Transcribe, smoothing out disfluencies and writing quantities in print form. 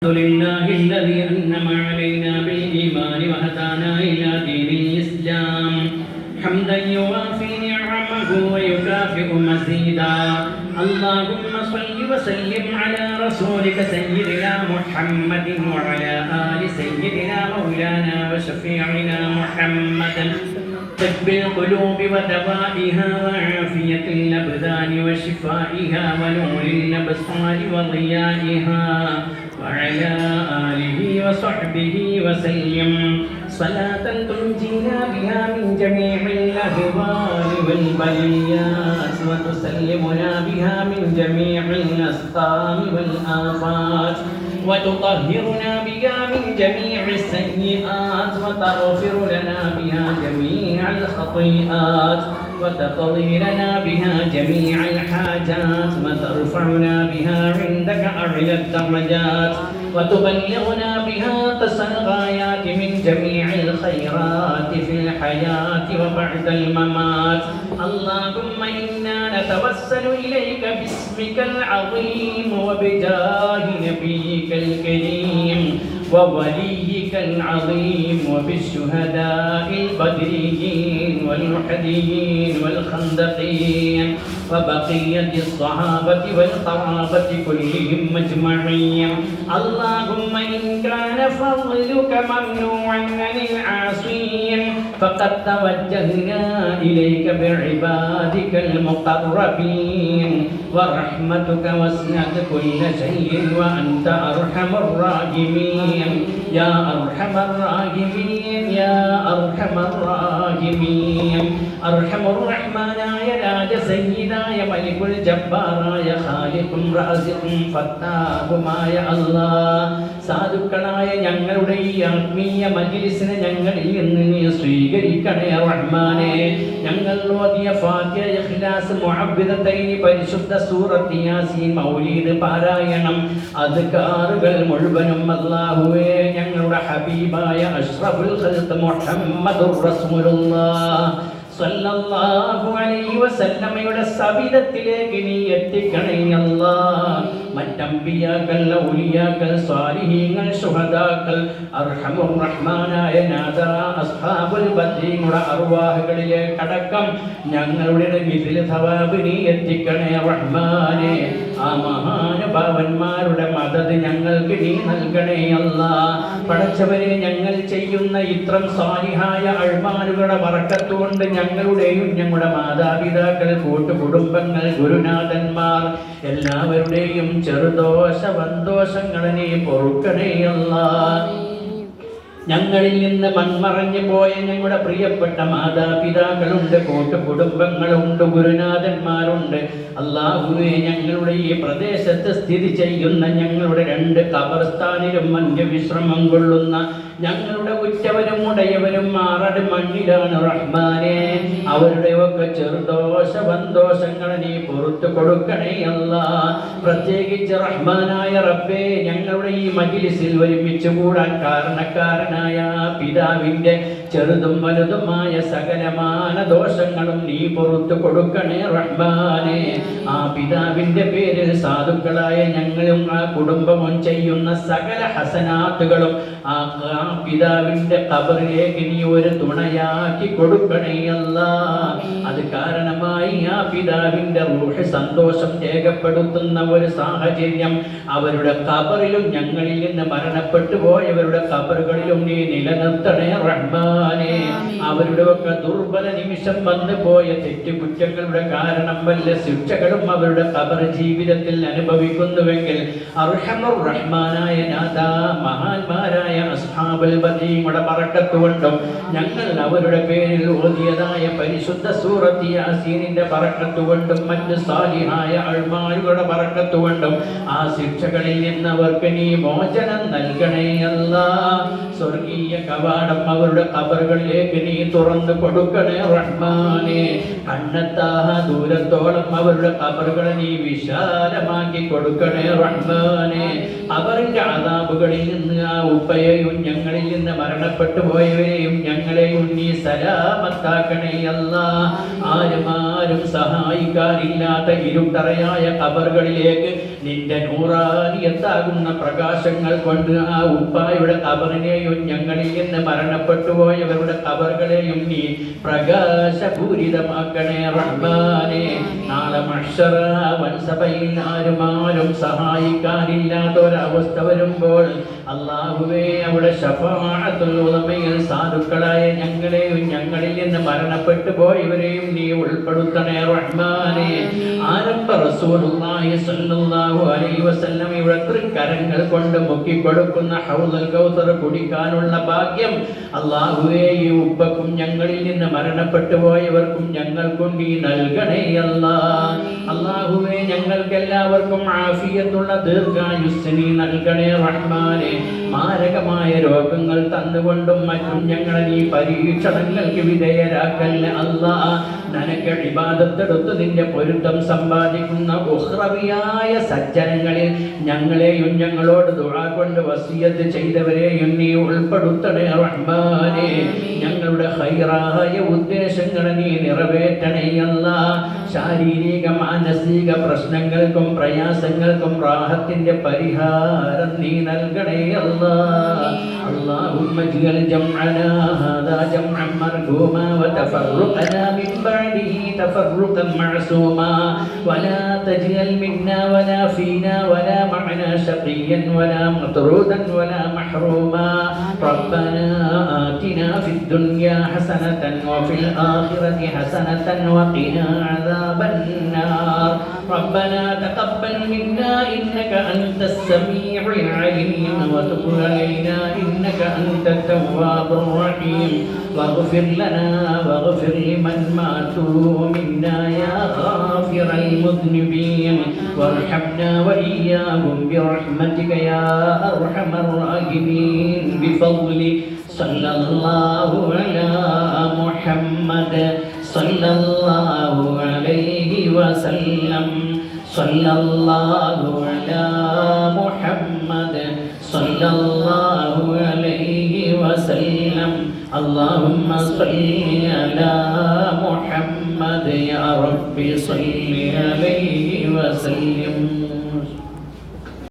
الحمد لله الذي أنعم علينا بالإيمان وهدانا إلى دين الإسلام حمدا يوافي نعمه ويكافئ مزيدا. اللهم صل وسلم على رسولك سيدنا محمد وعلى آل سيدنا مولانا وشفيعنا محمد طب القلوب ودوائها وعافية الأبدان وشفائها ونور الأبصار وضيائها وعلى آله وصحبه وسلم صلاة تنجينا بها من جميع الأهوال والبليات وتسلمنا بها من جميع الأسقام والآفات وتطهرنا بها من جميع السيئات وتغفر لنا بها جميع الخطيئات وتقضي لنا بها جميع الحاجات وترفعنا بها عندك أعلى الدرجات وتبلغنا بها أقصى الغايات من جميع الخيرات في الحياة وبعد الممات. اللهم إنا نتوسل إليك باسمك العظيم وبجاه نبيك الكريم ووليك العظيم وبالشهداء البدريين والمحديين والخندقين وبقية الصحابة والقرابة كلهم أجمعين. اللهم إن كان فضلك ممنوعا عن العاصين فقد توجهنا إليك بعبادك المقربين ورحمتك وسعت كل شيء وأنت أرحم الراحمين يا أرحم الراحمين يا أرحم الراحمين. أرحم الرحمن يا راج سيدا يا ملك الجبار يا خالق رازق فتاه يا الله. സാധുക്കളായ ഞങ്ങളുടെ ഈ ആത്മീയ മജ്‌ലിസിനെ ഞങ്ങളിൽ നിന്ന് നീ സ്വീകരിക്കണേ റഹ്മാനേ. ഞങ്ങൾ ഓതിയ ഫാത്തിഹ, ഇഖ്ലാസ്, മുഅവ്വിദത്തൈനി, പരിശുദ്ധ സൂറത്ത് യാസീൻ, മൗലീദ് പാരായണം, അദ്കാറുകൾ മുഴുവനും അല്ലാഹുവേ ഞങ്ങളുടെ ഹബീബായ അഷ്റഫുൽ ഖൽഖ് മുഹമ്മദുർ റസൂലുള്ളാഹ് സല്ലല്ലാഹു അലൈഹി വസല്ലമയുടെ സവിധത്തിലേക്ക് നീ എത്തിക്കണേ അല്ലാഹ്. മറ്റംബിയാക്കൾ, ഔലിയാക്കൾ, സ്വാലിഹീങ്ങൾ, ശുഹദാക്കൾ, അർഹമുർ റഹ്മാനായ നാദ അസ്ഹാബുൽ ബദ്രീങ്ങളുടെ അർവാഹുകളിലേക്ക് അടക്കം ഞങ്ങളുടെ മിഥിൽ സവാബ് നീ എത്തിക്കണേ റഹ്മാനേ. ആ മഹാനുഭാവന്മാരുടെ മദദ് ഞങ്ങൾക്ക് നീ നൽകണേ അല്ലാഹ്. പടച്ചവരെ, ഞങ്ങൾ ചെയ്യുന്ന ഇത്രം സാലിഹായ അഴ്മാനുകളുടെ ബറക്കത്ത് കൊണ്ട് ഞങ്ങളുടെയും ഞങ്ങളുടെ മാതാപിതാക്കൾ, കൂട്ടുകുടുംബങ്ങൾ, ഗുരുനാഥന്മാർ എല്ലാവരുടെയും ചെറുദോഷ വൻദോഷങ്ങളെ നീ പൊറുക്കണേ അല്ലാഹ്. ഞങ്ങളിൽ നിന്ന് മൺമറഞ്ഞു പോയ ഞങ്ങളുടെ പ്രിയപ്പെട്ട മാതാപിതാക്കളുണ്ട്, കൂട്ടുകുടുംബങ്ങളുണ്ട്, ഗുരുനാഥന്മാരുണ്ട്. അല്ലാഹുവേ, ഞങ്ങളുടെ ഈ പ്രദേശത്ത് സ്ഥിതി ചെയ്യുന്ന ഞങ്ങളുടെ 2 ഖബർസ്ഥാനിലും അന്ത്യവിശ്രമം കൊള്ളുന്ന ഞങ്ങളുടെ ഉറ്റവരും ഉടയവരും മാറട് മണ്ണിലാണ് റഹ്മാനേ. അവരുടെയൊക്കെ ചെറുദോഷ വൻദോഷങ്ങളെ നീ പുറത്തു കൊടുക്കണേ അല്ലാഹ്. പ്രത്യേകിച്ച് റഹ്മാനായ റബ്ബേ, ഞങ്ങളുടെ ഈ മജ്‌ലിസിൽ ഒരുമിച്ച് കൂടാൻ കാരണക്കാരനായ പിതാവിന്റെ ചെറുതും വലുതുമായ സകലമാന ദോഷങ്ങളും നീ പുറത്തു കൊടുക്കണേ റഹ്മാനേ. ആ പിതാവിന്റെ പേരിൽ സാധുക്കളായ ഞങ്ങളും ആ കുടുംബവും ചെയ്യുന്ന സകല ഹസനാത്തുകളും ആ പിതാവിന്റെ ഖബറിലേക്ക് നീ ഒരു തുണയാക്കി കൊടുക്കണേ അല്ലാഹ്. അത് കാരണമായി ആ പിതാവിന്റെ റൂഹ് സന്തോഷം രേഖപ്പെടുത്തുന്ന ഒരു സാഹചര്യം അവരുടെ ഖബറിലും ഞങ്ങളിൽ നിന്ന് മരണപ്പെട്ടു പോയവരുടെ ഖബറുകളിലും നീ നിലനിർത്തണേ റഹ്മാനേ. അവരുടെ ഒക്കെ ദുർബല നിമിഷം വന്നു പോയ തെറ്റുകുറ്റങ്ങളുടെ കാരണം വല്ല ശിക്ഷകളും അവരുടെ ഖബർ ജീവിതത്തിൽ അനുഭവിക്കുന്നുവെങ്കിൽ അർഹമുർ റഹ്മാനായ നാഥാ, മഹാന്മാരായ അസ്ഹാബുൽ ബദരീങ്ങളുടെ ബറക്കത്ത് കൊണ്ടും ഞങ്ങൾ അവരുടെ പേരിൽ ഓതിയതായ പരിശുദ്ധ സൂറത്ത് യാസീനിന്റെ ബറക്കത്ത് കൊണ്ടും മറ്റ് സാലിഹായ അൾമാരുടെ ബറക്കത്ത് കൊണ്ടും ആ ശിക്ഷകളിൽ നിന്നവർക്ക് നീ മോചനം നൽകണേ അല്ലാഹ്. സ്വർഗീയ കവാടം അവരുടെ ഖബറുകളിലേക്ക് നീ തുറന്നു കൊടുക്കണേ റഹ്മാനെ. കണ്ണെത്താ ദൂരത്തോളം അവരുടെ ഖബറുകളെ നീ വിശാലമാക്കി കൊടുക്കണേ റഹ്മാനെ. അവരുടെ അദാബുകളിൽ നിന്ന് ആ ഉപ്പയെയും ഞങ്ങളിൽ നിന്ന് മരണപ്പെട്ടു പോയവരെയും ഞങ്ങളെയും നീ സലാമത്താക്കണേ അല്ലാഹ്. ആരും സഹായിക്കാനില്ലാത്ത ഇരുട്ടറയായ ഖബറുകളിലേക്ക് നിന്റെ നൂറാനിയത്താകുന്ന പ്രകാശങ്ങൾ കൊണ്ട് ആ ഉപ്പായുടെ ഖബറിനെയും ഞങ്ങളിൽ നിന്ന് മരണപ്പെട്ടു പോയവരുടെ ഖബറുകളെയും നീ പ്രകാശപൂരിതമാക്കണേ റഹ്മാനെ. നാളെ മഹ്ശറ വൻസഭയിൽ ആരും സഹായിക്കാനില്ലാത്ത ഒരവസ്ഥ വരുമ്പോൾ അല്ലാഹുവേ അവിടെ ശഫാഅത്തുൽ ഉളമയിൽ സാധുക്കളായ ഞങ്ങളെയും ഞങ്ങളിൽ നിന്ന് മരണപ്പെട്ടു പോയവരെയും നീ ഉൾപ്പെടുത്തണേ റഹ്മാനെ. ആരംഭ റസൂലുള്ളാഹി സ്വല്ലല്ലാഹു അലൈഹി വസല്ലം ഇവിടെ തൃക്കരങ്ങൾ കൊണ്ട് മുക്കിക്കൊടുക്കുന്ന ഹൗദുൽ കൗസർ കുടിക്കാനുള്ള ഭാഗ്യം അല്ലാഹുവേ ഈ ഉപ്പക്കും ഞങ്ങളിൽ നിന്ന് മരണപ്പെട്ടു പോയവർക്കും ഞങ്ങൾക്കും നീ നൽകണേ അല്ലാഹ്. അല്ലാഹുവേ ഞങ്ങൾക്ക് എല്ലാവർക്കും ആഫിയത്തുള്ള ദീർഘായുസ്സ് നീ നൽകണേ റഹ്മാനെ. മാരകമായ രോഗങ്ങൾ തന്നുകൊണ്ടും മറ്റും ഞങ്ങളെ നീ പരീക്ഷണങ്ങൾക്ക് വിധേയരാക്കല്ല അല്ലാഹ്. നിനക്ക് ഇബാദത്തെടുത്ത് നിന്റെ പൊരുത്തം സമ്പാദിക്കുന്ന ഉഖ്റവിയായ സജ്ജനങ്ങളിൽ ഞങ്ങളെയും ഞങ്ങളോട് ദുആ കൊണ്ട് വസിയത്ത് ചെയ്തവരെയും നീ ഉൾപ്പെടുത്തണേ റഹ്മാനെ. ഞങ്ങളുടെ ഖൈറായ ഉദ്ദേശങ്ങളെ നീ നിറവേറ്റണേ അല്ലാഹ്. ശാരീരിക മാനസിക പ്രശ്നങ്ങൾക്കും പ്രയാസങ്ങൾക്കും റാഹത്തിന്റെ പരിഹാരം നീ നൽകണേ അല്ലാഹ്. اللهم اجعل جمعنا هذا جمعا مرحوما وتفرقنا من بعده تفرقا معصوما ولا تجعل منا ولا فينا ولا معنا شقيا ولا مطرودا ولا محروما. ربنا آتنا في الدنيا حسنة وفي الآخرة حسنة وقنا عذاب النار. ربنا تقبل منا إنك أنت السميع العليم وتب علينا إنك أنت التواب الرحيم. واغفر لنا واغفر لمن ماتوا منا يا غافر المذنبين وارحمنا وإياهم برحمتك يا أرحم الراحمين. بفضل صلى الله على محمد صلى الله عليه وسلم. صلى الله على محمد صلى الله عليه وسلم. اللهم صل على محمد يا رب صل عليه